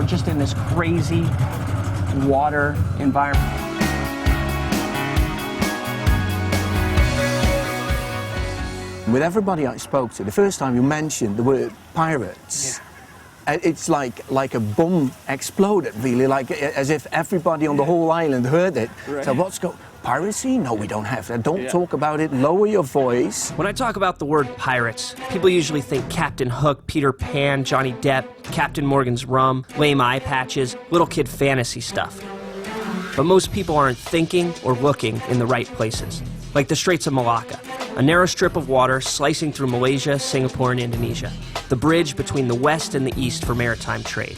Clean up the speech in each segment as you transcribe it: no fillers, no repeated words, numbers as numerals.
we're just in this crazy water environment. With everybody I spoke to, the first time you mentioned the word pirates, it's like a bomb exploded, really, like as if everybody on the whole island heard it. Right. So what's piracy? No, we don't have that. Don't talk about it. Lower your voice. When I talk about the word pirates, people usually think Captain Hook, Peter Pan, Johnny Depp, Captain Morgan's rum, lame eye patches, little kid fantasy stuff. But most people aren't thinking or looking in the right places, like the Straits of Malacca, a narrow strip of water slicing through Malaysia, Singapore, and Indonesia, the bridge between the West and the East for maritime trade.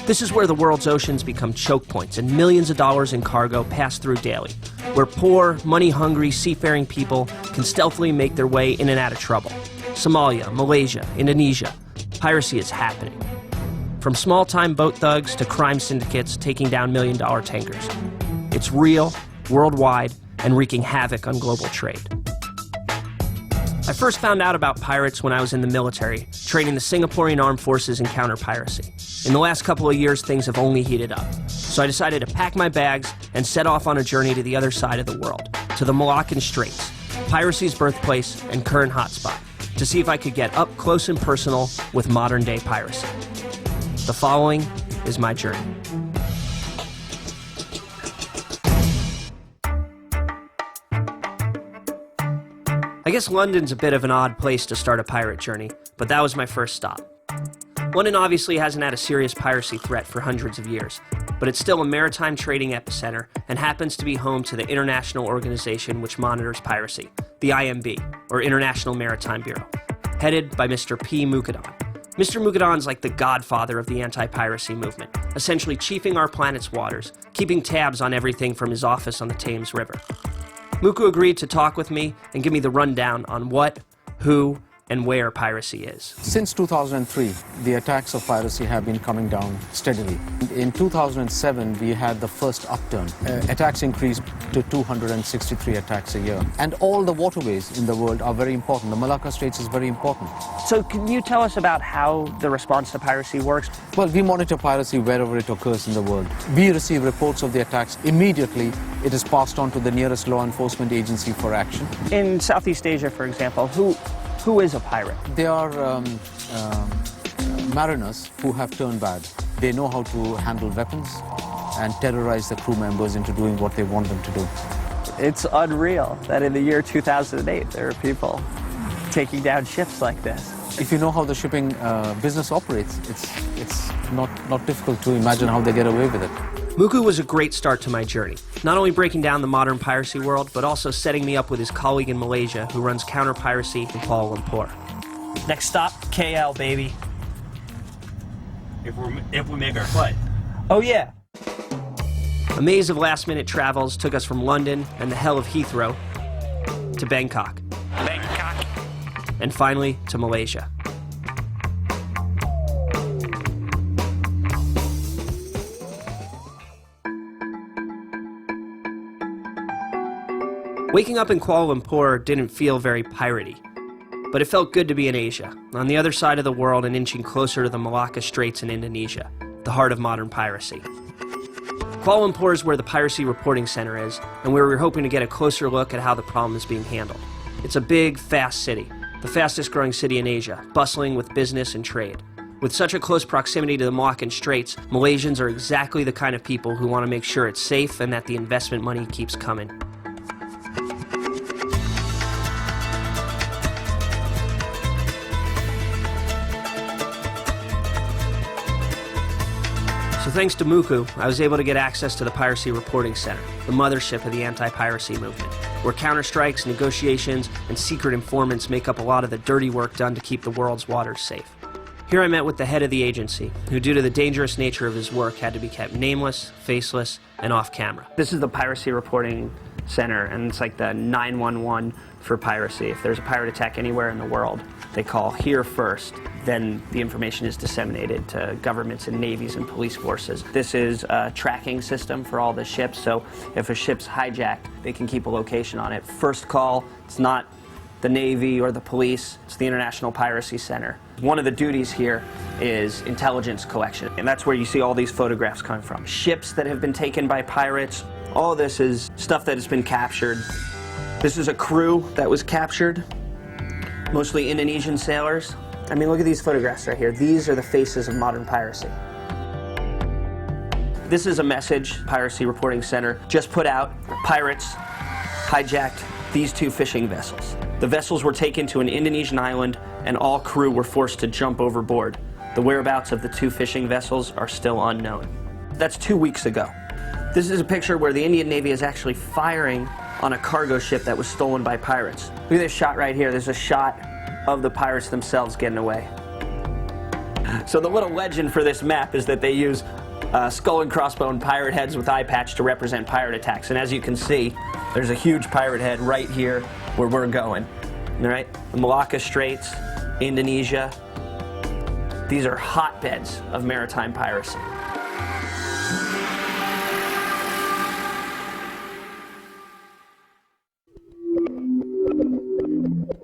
This is where the world's oceans become choke points and millions of dollars in cargo pass through daily, where poor, money-hungry, seafaring people can stealthily make their way in and out of trouble. Somalia, Malaysia, Indonesia, piracy is happening. From small-time boat thugs to crime syndicates taking down million-dollar tankers. It's real, worldwide, and wreaking havoc on global trade. I first found out about pirates when I was in the military, training the Singaporean Armed Forces in counter-piracy. In the last couple of years, things have only heated up. So I decided to pack my bags and set off on a journey to the other side of the world, to the Malaccan Straits, piracy's birthplace and current hotspot, to see if I could get up close and personal with modern-day piracy. The following is my journey. I guess London's a bit of an odd place to start a pirate journey, but that was my first stop. London obviously hasn't had a serious piracy threat for hundreds of years, but it's still a maritime trading epicenter and happens to be home to the international organization which monitors piracy, the IMB, or International Maritime Bureau, headed by Mr. P. Mukadon. Mr. Mukadon's like the godfather of the anti-piracy movement, essentially chiefing our planet's waters, keeping tabs on everything from his office on the Thames River. Muku agreed to talk with me and give me the rundown on what, who, and where piracy is. Since 2003, the attacks of piracy have been coming down steadily. In 2007, we had the first upturn. Attacks increased to 263 attacks a year. And all the waterways in the world are very important. The Malacca Straits is very important. So can you tell us about how the response to piracy works? Well, we monitor piracy wherever it occurs in the world. We receive reports of the attacks. Immediately, it is passed on to the nearest law enforcement agency for action. In Southeast Asia, for example, who is a pirate? They are mariners who have turned bad. They know how to handle weapons and terrorize the crew members into doing what they want them to do. It's unreal that in the year 2008 there are people taking down ships like this. If you know how the shipping business operates, it's not difficult to imagine how they get away with it. Muku was a great start to my journey, not only breaking down the modern piracy world, but also setting me up with his colleague in Malaysia who runs counter-piracy in Kuala Lumpur. Next stop, KL, baby. If we make our flight. Oh yeah. A maze of last-minute travels took us from London and the hell of Heathrow to Bangkok. And finally to Malaysia. Waking up in Kuala Lumpur didn't feel very piratey, but it felt good to be in Asia, on the other side of the world and inching closer to the Malacca Straits in Indonesia, the heart of modern piracy. Kuala Lumpur is where the Piracy Reporting Center is, and where we're hoping to get a closer look at how the problem is being handled. It's a big, fast city, the fastest growing city in Asia, bustling with business and trade. With such a close proximity to the Malaccan Straits, Malaysians are exactly the kind of people who want to make sure it's safe and that the investment money keeps coming. So thanks to Muku, I was able to get access to the Piracy Reporting Center, the mothership of the anti-piracy movement, where counter-strikes, negotiations, and secret informants make up a lot of the dirty work done to keep the world's waters safe. Here I met with the head of the agency, who due to the dangerous nature of his work had to be kept nameless, faceless, and off camera. This is the Piracy Reporting Center, and it's like the 911 for piracy. If there's a pirate attack anywhere in the world, they call here first. Then the information is disseminated to governments and navies and police forces. This is a tracking system for all the ships, so if a ship's hijacked, they can keep a location on it. First call, it's not the Navy, or the police. It's the International Piracy Center. One of the duties here is intelligence collection, and that's where you see all these photographs coming from. Ships that have been taken by pirates. All this is stuff that has been captured. This is a crew that was captured, mostly Indonesian sailors. I mean, look at these photographs right here. These are the faces of modern piracy. This is a message Piracy Reporting Center just put out. Pirates hijacked these 2 fishing vessels. The vessels were taken to an Indonesian island and all crew were forced to jump overboard. The whereabouts of the 2 fishing vessels are still unknown. That's 2 weeks ago. This is a picture where the Indian Navy is actually firing on a cargo ship that was stolen by pirates. Look at this shot right here. There's a shot of the pirates themselves getting away. So the little legend for this map is that they use skull and crossbone pirate heads with eye patch to represent pirate attacks. And as you can see, there's a huge pirate head right here where we're going. All right? The Malacca Straits, Indonesia. These are hotbeds of maritime piracy.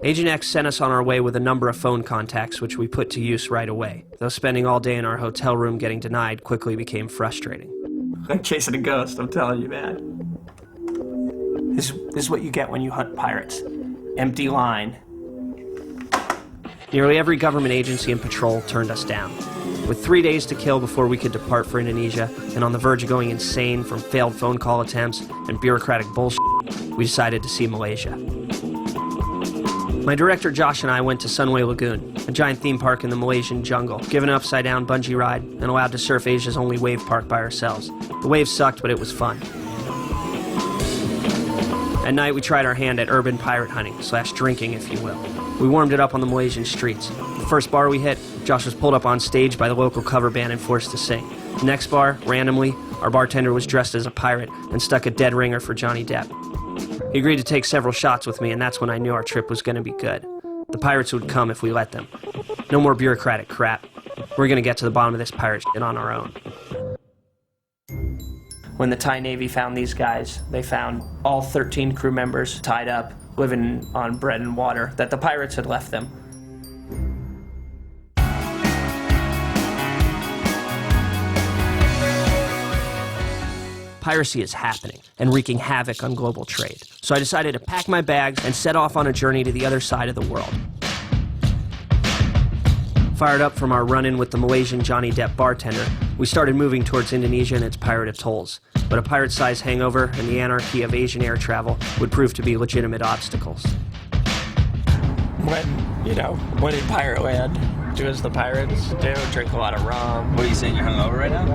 Agent X sent us on our way with a number of phone contacts, which we put to use right away. Though spending all day in our hotel room getting denied quickly became frustrating. Like chasing a ghost, I'm telling you, man. This is what you get when you hunt pirates. Empty line. Nearly every government agency and patrol turned us down. With 3 days to kill before we could depart for Indonesia, and on the verge of going insane from failed phone call attempts and bureaucratic bullshit, we decided to see Malaysia. My director Josh and I went to Sunway Lagoon, a giant theme park in the Malaysian jungle, given an upside-down bungee ride, and allowed to surf Asia's only wave park by ourselves. The waves sucked, but it was fun. At night, we tried our hand at urban pirate hunting, / drinking, if you will. We warmed it up on the Malaysian streets. The first bar we hit, Josh was pulled up on stage by the local cover band and forced to sing. The next bar, randomly, our bartender was dressed as a pirate and stuck a dead ringer for Johnny Depp. He agreed to take several shots with me, and that's when I knew our trip was going to be good. The pirates would come if we let them. No more bureaucratic crap. We're going to get to the bottom of this pirate shit on our own. When the Thai Navy found these guys, they found all 13 crew members tied up, living on bread and water that the pirates had left them. Piracy is happening and wreaking havoc on global trade. So I decided to pack my bags and set off on a journey to the other side of the world. Fired up from our run-in with the Malaysian Johnny Depp bartender, we started moving towards Indonesia and its pirate atolls. But a pirate-sized hangover and the anarchy of Asian air travel would prove to be legitimate obstacles. When in pirate land, do as the pirates do, drink a lot of rum. What are you saying, you're hungover right now?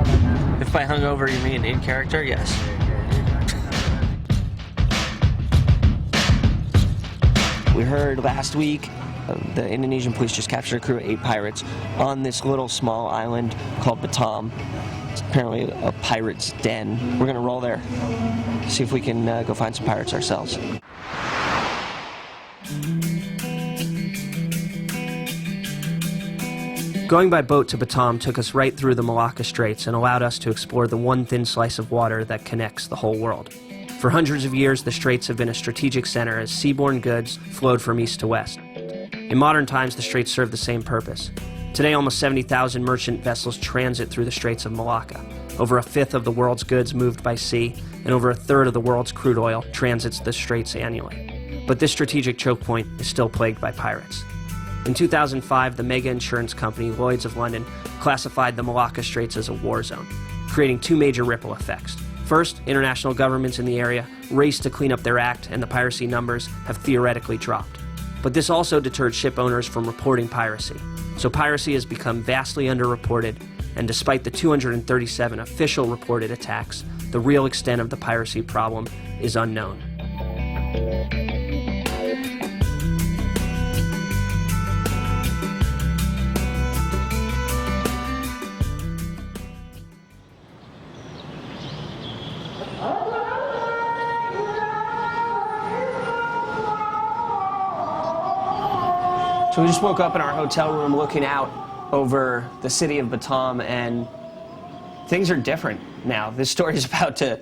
If by hungover you mean in character, yes. We heard last week the Indonesian police just captured a crew of 8 pirates on this little small island called Batam. It's apparently a pirate's den. We're gonna roll there, see if we can go find some pirates ourselves. Going by boat to Batam took us right through the Malacca Straits and allowed us to explore the one thin slice of water that connects the whole world. For hundreds of years, the Straits have been a strategic center as seaborne goods flowed from east to west. In modern times, the Straits serve the same purpose. Today, almost 70,000 merchant vessels transit through the Straits of Malacca. Over a fifth of the world's goods moved by sea, and over a third of the world's crude oil transits the Straits annually. But this strategic choke point is still plagued by pirates. In 2005, the mega insurance company Lloyd's of London classified the Malacca Straits as a war zone, creating 2 major ripple effects. First, international governments in the area raced to clean up their act, and the piracy numbers have theoretically dropped. But this also deterred ship owners from reporting piracy. So piracy has become vastly underreported, and despite the 237 official reported attacks, the real extent of the piracy problem is unknown. So we just woke up in our hotel room looking out over the city of Batam, and things are different now. This story is about to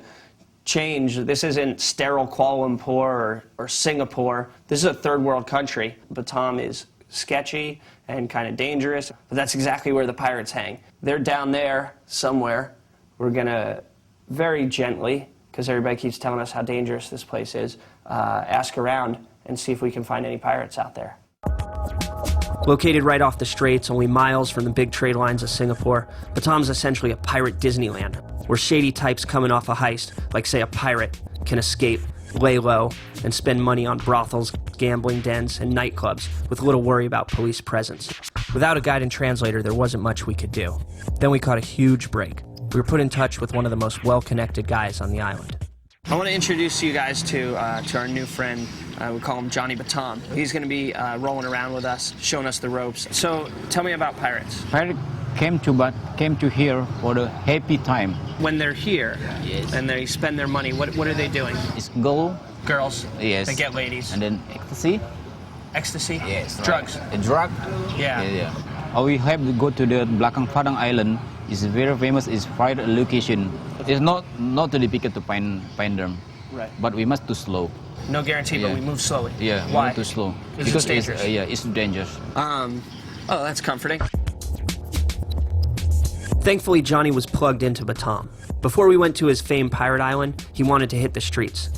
change. This isn't sterile Kuala Lumpur or Singapore. This is a third world country. Batam is sketchy and kind of dangerous, but that's exactly where the pirates hang. They're down there somewhere. We're gonna very gently, because everybody keeps telling us how dangerous this place is, ask around and see if we can find any pirates out there. Located right off the straits, only miles from the big trade lines of Singapore, Batam's essentially a pirate Disneyland, where shady types coming off a heist, like say a pirate, can escape, lay low, and spend money on brothels, gambling dens, and nightclubs with little worry about police presence. Without a guide and translator, there wasn't much we could do. Then we caught a huge break. We were put in touch with one of the most well-connected guys on the island. I want to introduce you guys to our new friend. We call him Johnny Batam. He's going to be rolling around with us, showing us the ropes. So tell me about pirates. Pirate came to here for the happy time. When they're here and they spend their money, what are they doing? It's gold. Girls. Yes. They get ladies. And then ecstasy. Ecstasy. Yes. Drugs. A drug. Yeah. We have to go to the Belakang Padang Island. It's very famous. It's private location. It's not too difficult to find them. Right. But we must too slow. No guarantee, but we move slowly. Yeah. Why? We too slow. Because it's dangerous. It's dangerous. Oh, that's comforting. Thankfully, Johnny was plugged into Batam. Before we went to his famed pirate island, he wanted to hit the streets,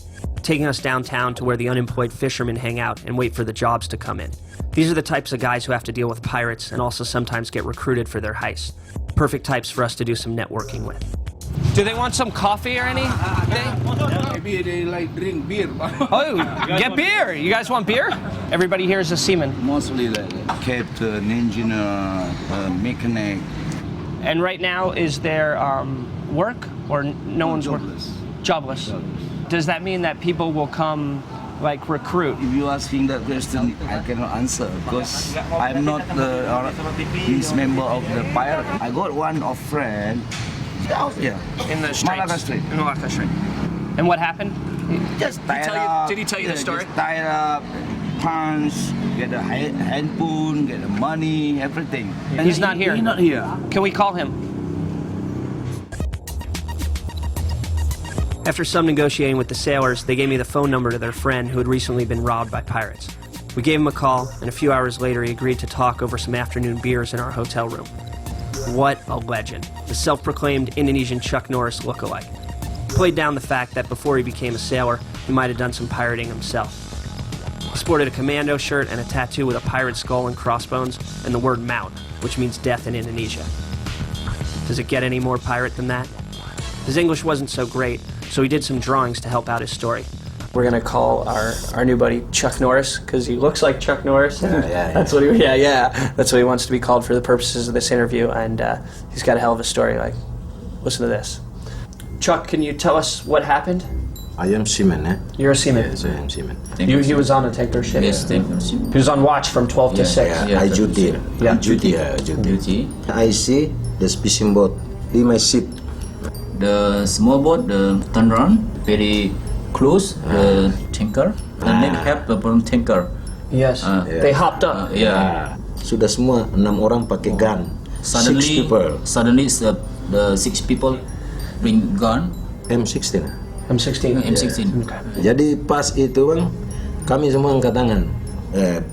taking us downtown to where the unemployed fishermen hang out and wait for the jobs to come in. These are the types of guys who have to deal with pirates and also sometimes get recruited for their heists. Perfect types for us to do some networking with. Do they want some coffee or anything? Maybe they like drink beer. Oh, get beer. You guys want beer? Everybody here is a seaman. Mostly like captain, engineer, mechanic. And right now, is there work or no one's Jobless. Jobless. Does that mean that people will come, like, recruit? If you asking that question, I cannot answer because I'm not this member of the pirate. I got one of friend out here In the streets? Malacca Street. In Malacca Street. And what happened? Just Did he tell you the story? Just tied up, punch, get the handphone, get the money, everything. And He's not here. He's not here. Can we call him? After some negotiating with the sailors, they gave me the phone number to their friend who had recently been robbed by pirates. We gave him a call, and a few hours later he agreed to talk over some afternoon beers in our hotel room. What a legend. The self-proclaimed Indonesian Chuck Norris lookalike. Played down the fact that before he became a sailor, he might have done some pirating himself. He sported a commando shirt and a tattoo with a pirate skull and crossbones, and the word Maut, which means death in Indonesia. Does it get any more pirate than that? His English wasn't so great, so he did some drawings to help out his story. We're gonna call our new buddy Chuck Norris because he looks like Chuck Norris. That's what that's what he wants to be called for the purposes of this interview, and he's got a hell of a story. Like, listen to this. Chuck, can you tell us what happened? I am seaman, eh? You're a seaman. Yes, I am seaman. He was on a tanker ship. Yes, tanker ship. He was on watch from 12 to 6. Yeah, I duty. Yeah. Duty. I see the fishing boat in my ship. The small boat, the turn around, very close, the tanker. And then have the problem tanker. Yes. They hopped up. Sudah semua 6 orang pakai gun. 6 people. Suddenly the 6 people bring gun. M16. M16. M16. Jadi pas itu bang, kami semua angkat tangan.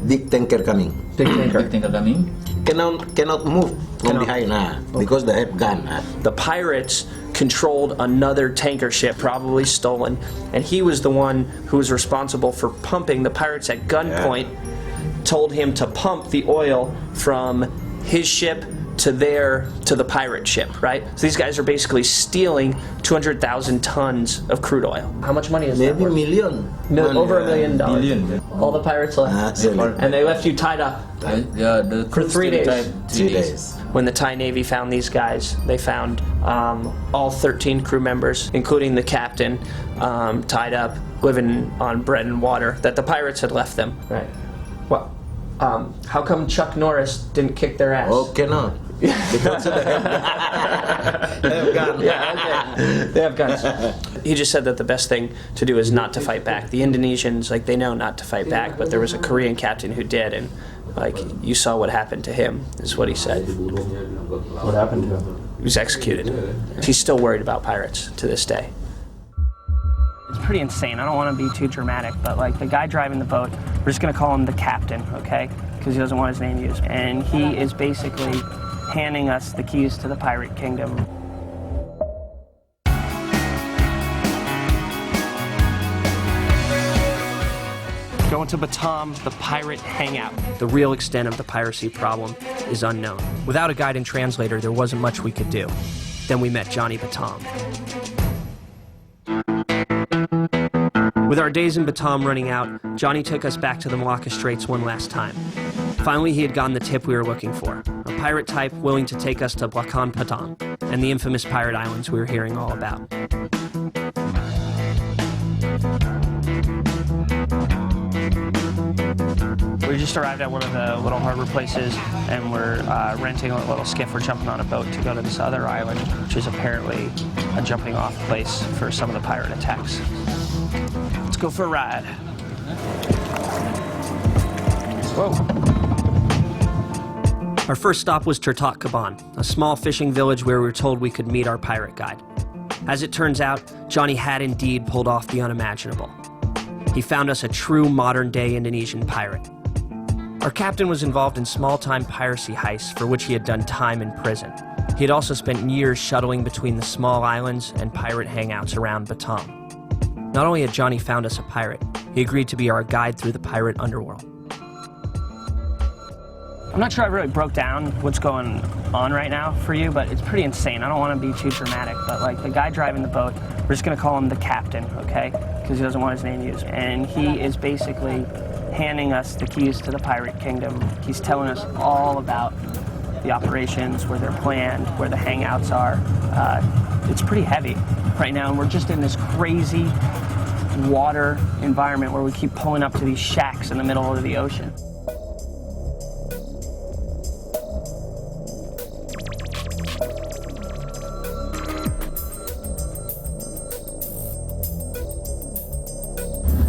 Big tanker coming. Big tanker. Big tanker coming. Cannot move from behind, because they have gun. The pirates controlled another tanker ship, probably stolen, and he was the one who was responsible for pumping. The pirates at gunpoint told him to pump the oil from his ship to the pirate ship, right? So these guys are basically stealing 200,000 tons of crude oil. How much money is that? Maybe worth? million. Over $1 million. Billion. All the pirates left, and they left you tied up for 3 days. 3 days. When the Thai Navy found these guys, they found all 13 crew members, including the captain, tied up, living on bread and water that the pirates had left them. Right. Well, how come Chuck Norris didn't kick their ass? Oh, cannot. Because they have gun. They have guns. He just said that the best thing to do is not to fight back. The Indonesians, like, they know not to fight back, but there was a Korean captain who did, and like, you saw what happened to him, is what he said. What happened to him? He was executed. He's still worried about pirates to this day. It's pretty insane. I don't want to be too dramatic, but like the guy driving the boat, we're just going to call him the captain, okay? Because he doesn't want his name used. And he is basically handing us the keys to the pirate kingdom. Going to Batam, the pirate hangout. The real extent of the piracy problem is unknown. Without a guide and translator, there wasn't much we could do. Then we met Johnny Batam. With our days in Batam running out, Johnny took us back to the Malacca Straits one last time. Finally, he had gotten the tip we were looking for. A pirate type willing to take us to Blakan Padang and the infamous pirate islands we were hearing all about. We just arrived at one of the little harbor places, and we're renting a little skiff. We're jumping on a boat to go to this other island, which is apparently a jumping off place for some of the pirate attacks. Let's go for a ride. Whoa. Our first stop was Tertak Kaban, a small fishing village where we were told we could meet our pirate guide. As it turns out, Johnny had indeed pulled off the unimaginable. He found us a true modern-day Indonesian pirate. Our captain was involved in small-time piracy heists for which he had done time in prison. He had also spent years shuttling between the small islands and pirate hangouts around Batam. Not only had Johnny found us a pirate, he agreed to be our guide through the pirate underworld. I'm not sure I really broke down what's going on right now for you, but it's pretty insane. I don't want to be too dramatic, but like the guy driving the boat, we're just going to call him the captain, okay? Because he doesn't want his name used. And he is basically handing us the keys to the pirate kingdom. He's telling us all about the operations, where they're planned, where the hangouts are. It's pretty heavy right now, and we're just in this crazy water environment where we keep pulling up to these shacks in the middle of the ocean.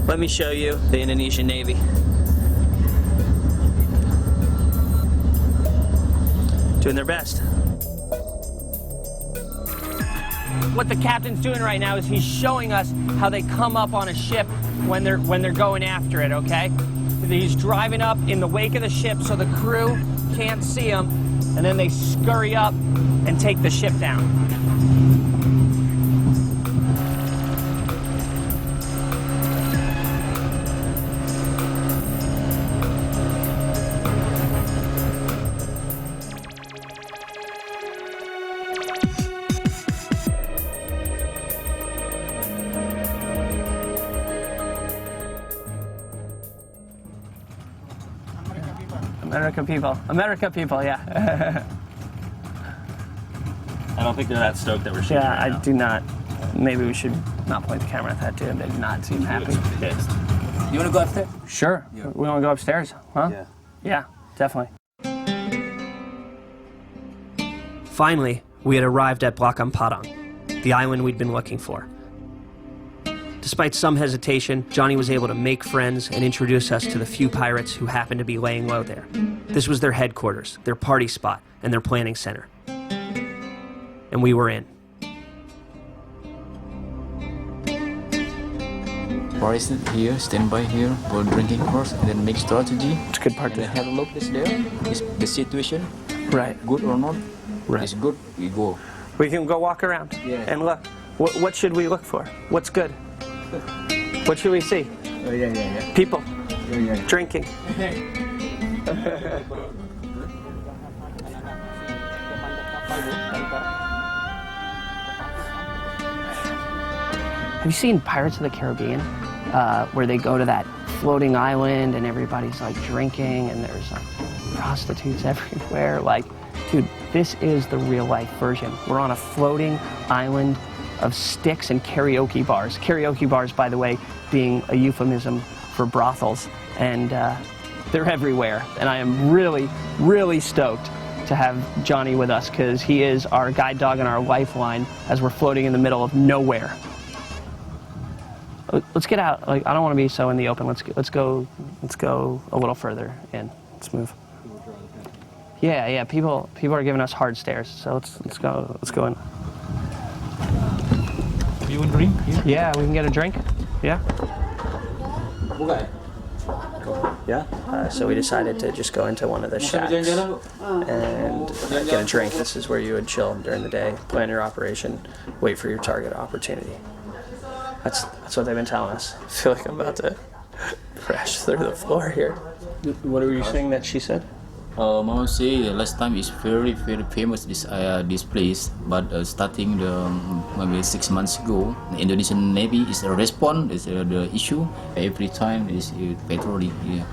Let me show you the Indonesian Navy. Doing their best. What the captain's doing right now is he's showing us how they come up on a ship when they're going after it, okay? He's driving up in the wake of the ship so the crew can't see him, and then they scurry up and take the ship down. America people, yeah. I don't think they're that stoked that we're shooting. Yeah, right now. I do not. Maybe we should not point the camera at that dude. They did not seem happy. Pissed. You want to go upstairs? Sure. Yeah. We want to go upstairs, huh? Yeah. Yeah, definitely. Finally, we had arrived at Blakan Padang, the island we'd been looking for. Despite some hesitation, Johnny was able to make friends and introduce us to the few pirates who happened to be laying low there. This was their headquarters, their party spot, and their planning center. And we were in. Boris here, stand by here for drinking first, and then make strategy. It's a good part And to then have a look this there. Is the situation Right. good or not? Right. It's good, we go. We can go walk around and look. What should we look for? What's good? What should we see? Oh, yeah. People Yeah. drinking. Have you seen Pirates of the Caribbean, where they go to that floating island and everybody's like drinking and there's like prostitutes everywhere? Like, dude, this is the real life version. We're on a floating island of sticks and karaoke bars. Karaoke bars, by the way, being a euphemism for brothels, and they're everywhere. And I am really, really stoked to have Johnny with us because he is our guide dog and our lifeline as we're floating in the middle of nowhere. Let's get out. Like, I don't want to be so in the open. Let's go a little further in. Let's move. Yeah. People are giving us hard stares. So let's go in. You want drink? Yeah, we can get a drink. Yeah. Yeah. So we decided to just go into one of the shacks and get a drink. This is where you would chill during the day, plan your operation, wait for your target opportunity. That's what they've been telling us. I feel like I'm about to crash through the floor here. What were you saying that she said? Mama say last time is very famous this place, but starting maybe 6 months ago, the Indonesian Navy is a response is the issue. Every time is patrolling here.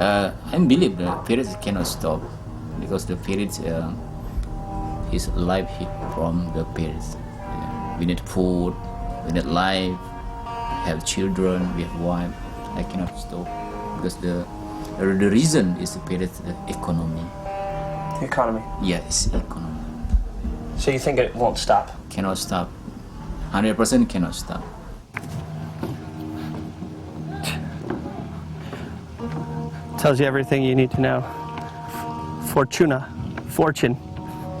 I believe the pirates cannot stop because the pirates is life hit from the pirates. We need food, we need life, have children, we have wife. I cannot stop because the reason is the pirates economy. The economy. Yeah, it's economy. So you think it won't stop? Cannot stop. 100% cannot stop. Tells you everything you need to know. Fortune.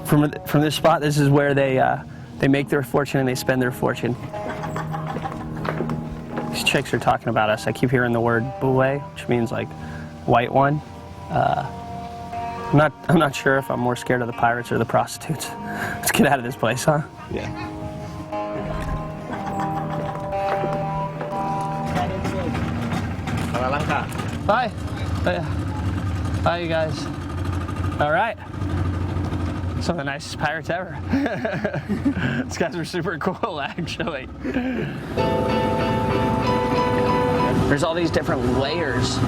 From this spot, this is where they make their fortune and they spend their fortune. These chicks are talking about us. I keep hearing the word buwe, which means like white one. I'm not sure if I'm more scared of the pirates or the prostitutes. Let's get out of this place, huh? Yeah. Bye. Bye, you guys. All right. Some of the nicest pirates ever. These guys are super cool, actually. There's all these different layers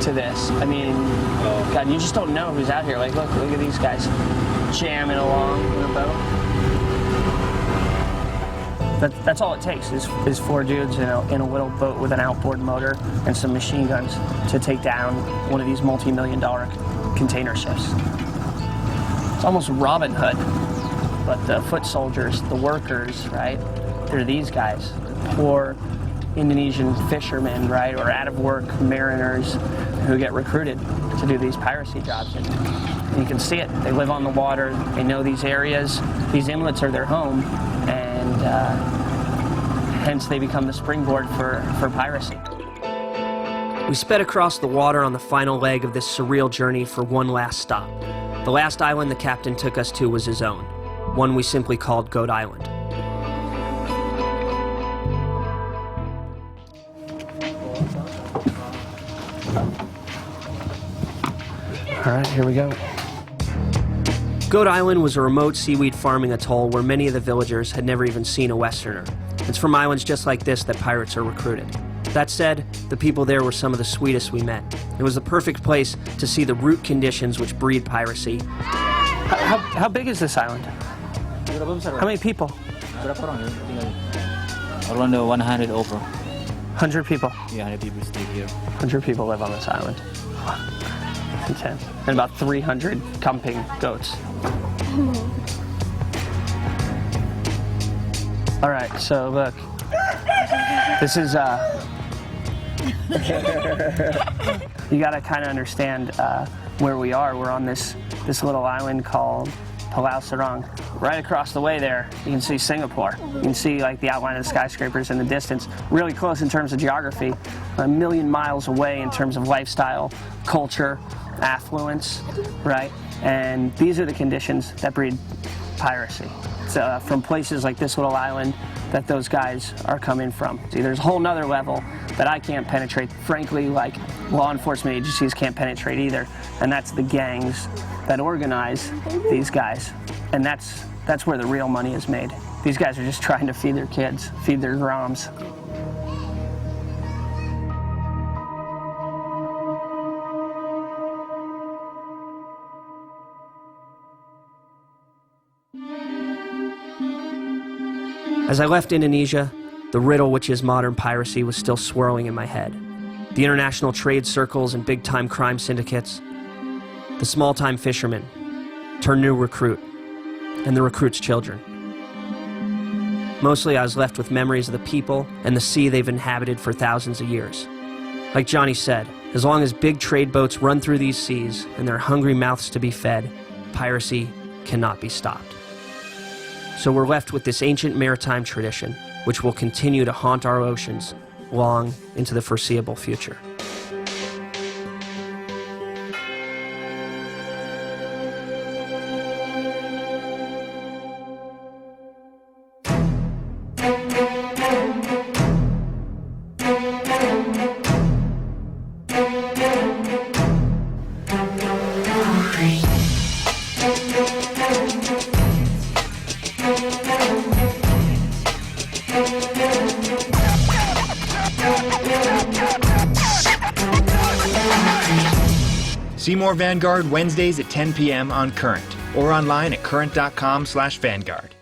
to this. I mean, God, you just don't know who's out here. Like, look at these guys jamming along with a boat. That's all it takes is 4 dudes in a little boat with an outboard motor and some machine guns to take down one of these multi-million-dollar container ships. It's almost Robin Hood, but the foot soldiers, the workers, right? They're these guys, poor Indonesian fishermen, right, or out-of-work mariners who get recruited to do these piracy jobs. And you can see it. They live on the water. They know these areas. These inlets are their home, and hence they become the springboard for piracy. We sped across the water on the final leg of this surreal journey for one last stop. The last island the captain took us to was his own, one we simply called Goat Island. All right, here we go. Goat Island was a remote seaweed farming atoll where many of the villagers had never even seen a Westerner. It's from islands just like this that pirates are recruited. That said, the people there were some of the sweetest we met. It was the perfect place to see the root conditions which breed piracy. How big is this island? How many people? Around 100 over. 100 people? Yeah, 100 people stay here. 100 people live on this island. Intense. And about 300 camping goats. All right, so look. This is, you gotta kind of understand where we are. We're on this little island called Palau Serang. Right across the way there, you can see Singapore. You can see like the outline of the skyscrapers in the distance. Really close in terms of geography. 1 million miles away in terms of lifestyle, culture, affluence, right? And these are the conditions that breed piracy. So from places like this little island that those guys are coming from. See, there's a whole nother level that I can't penetrate. Frankly, like law enforcement agencies can't penetrate either. And that's the gangs that organize these guys. And that's where the real money is made. These guys are just trying to feed their kids, feed their groms. As I left Indonesia, the riddle which is modern piracy was still swirling in my head. The international trade circles and big-time crime syndicates, the small-time fisherman, turned new recruit, and the recruit's children. Mostly I was left with memories of the people and the sea they've inhabited for thousands of years. Like Johnny said, as long as big trade boats run through these seas and there are hungry mouths to be fed, piracy cannot be stopped. So we're left with this ancient maritime tradition, which will continue to haunt our oceans long into the foreseeable future. See more Vanguard Wednesdays at 10 p.m. on Current or online at current.com/Vanguard.